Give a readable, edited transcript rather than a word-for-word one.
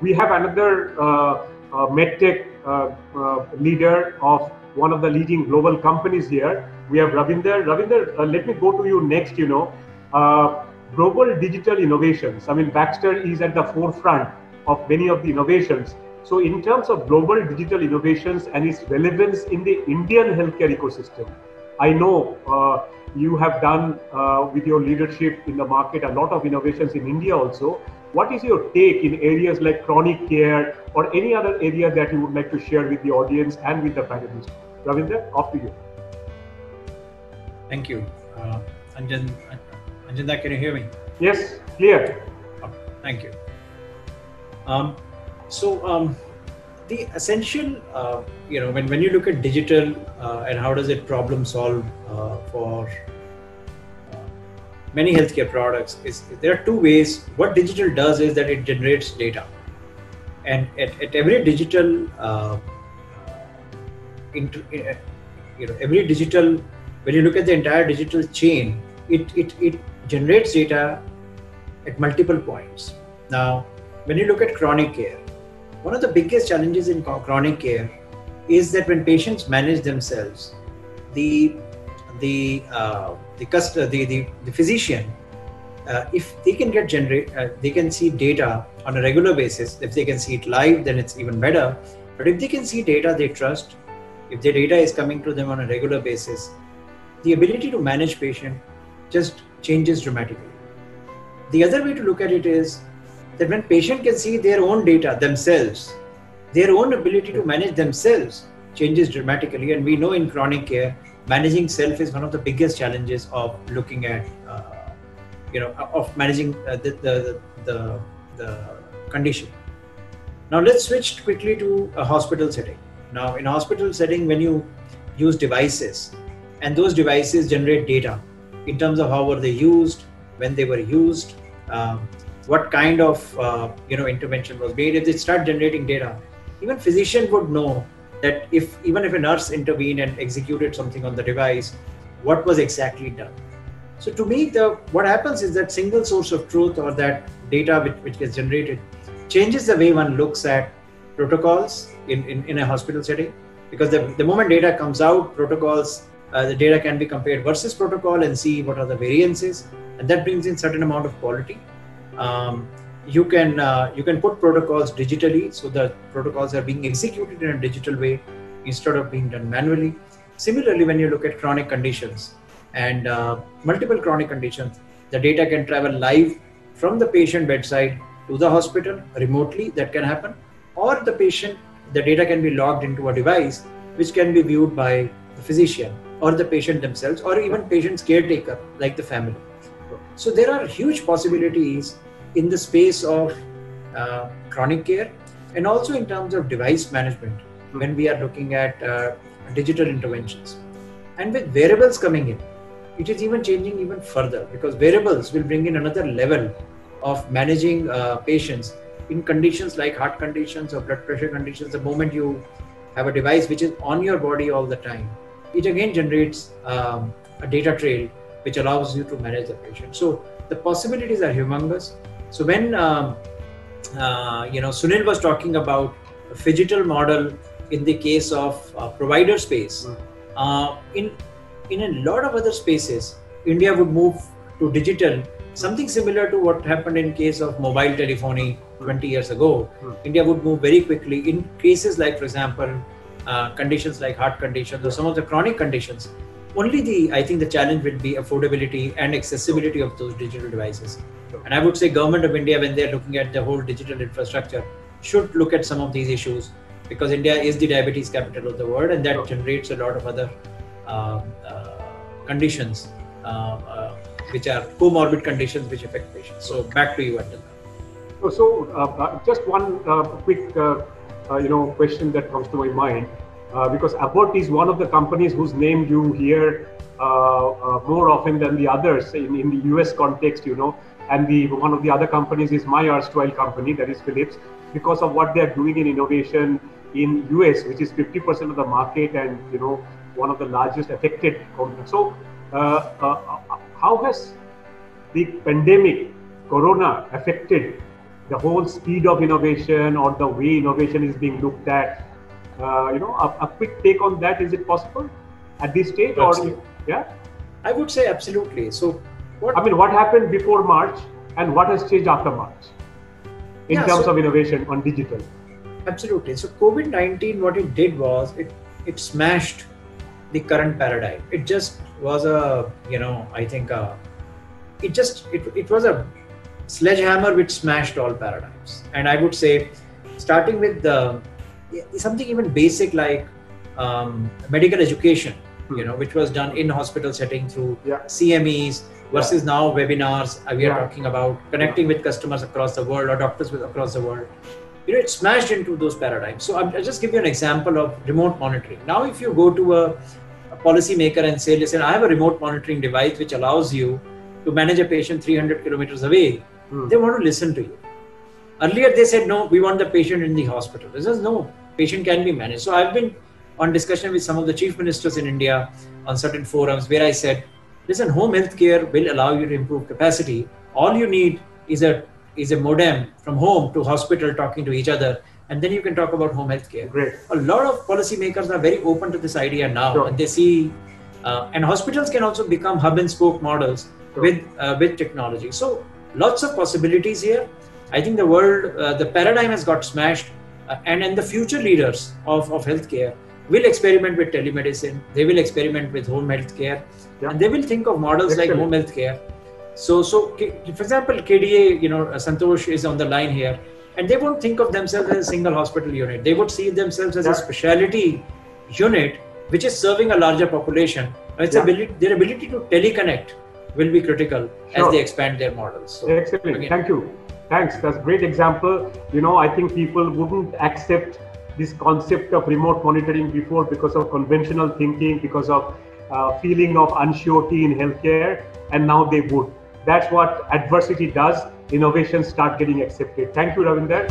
We have another medtech leader of one of the leading global companies here. We have Ravinder. Ravinder, let me go to you next. Global digital innovations. I mean, Baxter is at the forefront of many of the innovations. So, in terms of global digital innovations and its relevance in the Indian healthcare ecosystem, I know you have done with your leadership in the market a lot of innovations in India also. What is your take in areas like chronic care or any other area that you would like to share with the audience and with the panelists? Ravinder, off to you. Thank you. Anjanda, can you hear me? Yes, clear. Oh, thank you. The essential, when you look at digital and how does it problem solve for many healthcare products, there are two ways. What digital does is that it generates data, and at every digital, every digital, when you look at the entire digital chain, it generates data at multiple points. Now, when you look at chronic care, one of the biggest challenges in chronic care is that when patients manage themselves, the physician, if they can they can see data on a regular basis. If they can see it live, then it's even better. But if they can see data they trust, if their data is coming to them on a regular basis, the ability to manage patient just changes dramatically. The other way to look at it is that when patient can see their own data themselves, their own ability to manage themselves changes dramatically. And we know in chronic care, managing self is one of the biggest challenges of looking at, of managing the condition. Now let's switch quickly to a hospital setting. Now in a hospital setting, when you use devices, and those devices generate data in terms of how were they used, when they were used, what kind of intervention was made. If they start generating data, even physician would know that even if a nurse intervened and executed something on the device, what was exactly done. So to me, what happens is that single source of truth, or that data which gets generated, changes the way one looks at protocols in a hospital setting, because the moment data comes out, protocols, the data can be compared versus protocol and see what are the variances, and that brings in certain amount of quality. You can put protocols digitally, so the protocols are being executed in a digital way instead of being done manually. Similarly, when you look at chronic conditions and multiple chronic conditions, the data can travel live from the patient bedside to the hospital remotely. That can happen, or the data can be logged into a device which can be viewed by the physician or the patient themselves, or even patient's caretaker like the family. So there are huge possibilities in the space of chronic care, and also in terms of device management when we are looking at digital interventions. And with wearables coming in, it is even changing even further, because wearables will bring in another level of managing patients in conditions like heart conditions or blood pressure conditions. The moment you have a device which is on your body all the time, it again generates a data trail which allows you to manage the patient. So the possibilities are humongous. So when Sunil was talking about a phygital model in the case of provider space, in a lot of other spaces, India would move to digital, something similar to what happened in case of mobile telephony 20 years ago. India would move very quickly in cases like, for example, conditions like heart conditions or some of the chronic conditions. I think the challenge will be affordability and accessibility of those digital devices. And I would say government of India, when they're looking at the whole digital infrastructure, should look at some of these issues, because India is the diabetes capital of the world, and that generates a lot of other conditions, which are comorbid conditions which affect patients. So back to you, Anjana. So just one quick question that comes to my mind. Because Abbott is one of the companies whose name you hear more often than the others in the US context, and one of the other companies is my erstwhile company, that is Philips, because of what they are doing in innovation in US, which is 50% of the market and one of the largest affected companies. So how has the pandemic, Corona, affected the whole speed of innovation or the way innovation is being looked at. A quick take on that. Is it possible at this stage? Absolutely. Or yeah? I would say absolutely. So what happened before March and what has changed after March in terms of innovation on digital? Absolutely. So COVID-19, what it did was it smashed the current paradigm. It just was it was a sledgehammer which smashed all paradigms. And I would say, starting with something even basic like medical education, which was done in hospital setting through CMEs versus now webinars. We are talking about connecting with customers across the world or doctors across the world. It smashed into those paradigms. So I'll just give you an example of remote monitoring. Now, if you go to a policymaker and say, listen, I have a remote monitoring device which allows you to manage a patient 300 kilometers away, they want to listen to you. Earlier, they said, no, we want the patient in the hospital. This is no, patient can be managed. So I've been on discussion with some of the chief ministers in India on certain forums where I said, listen, home healthcare will allow you to improve capacity. All you need is a modem from home to hospital talking to each other, and then you can talk about home healthcare. Great. A lot of policymakers are very open to this idea now, and they see, and hospitals can also become hub and spoke models with technology. So lots of possibilities here. I think the world, the paradigm has got smashed, and the future leaders of healthcare will experiment with telemedicine. They will experiment with home healthcare, and they will think of models like home healthcare. So for example, KDA, Santosh is on the line here, and they won't think of themselves as a single hospital unit. They would see themselves as a specialty unit which is serving a larger population. Their ability to teleconnect will be critical as they expand their models. So, excellent. Again, thank you. Thanks. That's a great example. I think people wouldn't accept this concept of remote monitoring before because of conventional thinking, because of feeling of unsurety in healthcare, and now they would. That's what adversity does. Innovations start getting accepted. Thank you, Ravinder.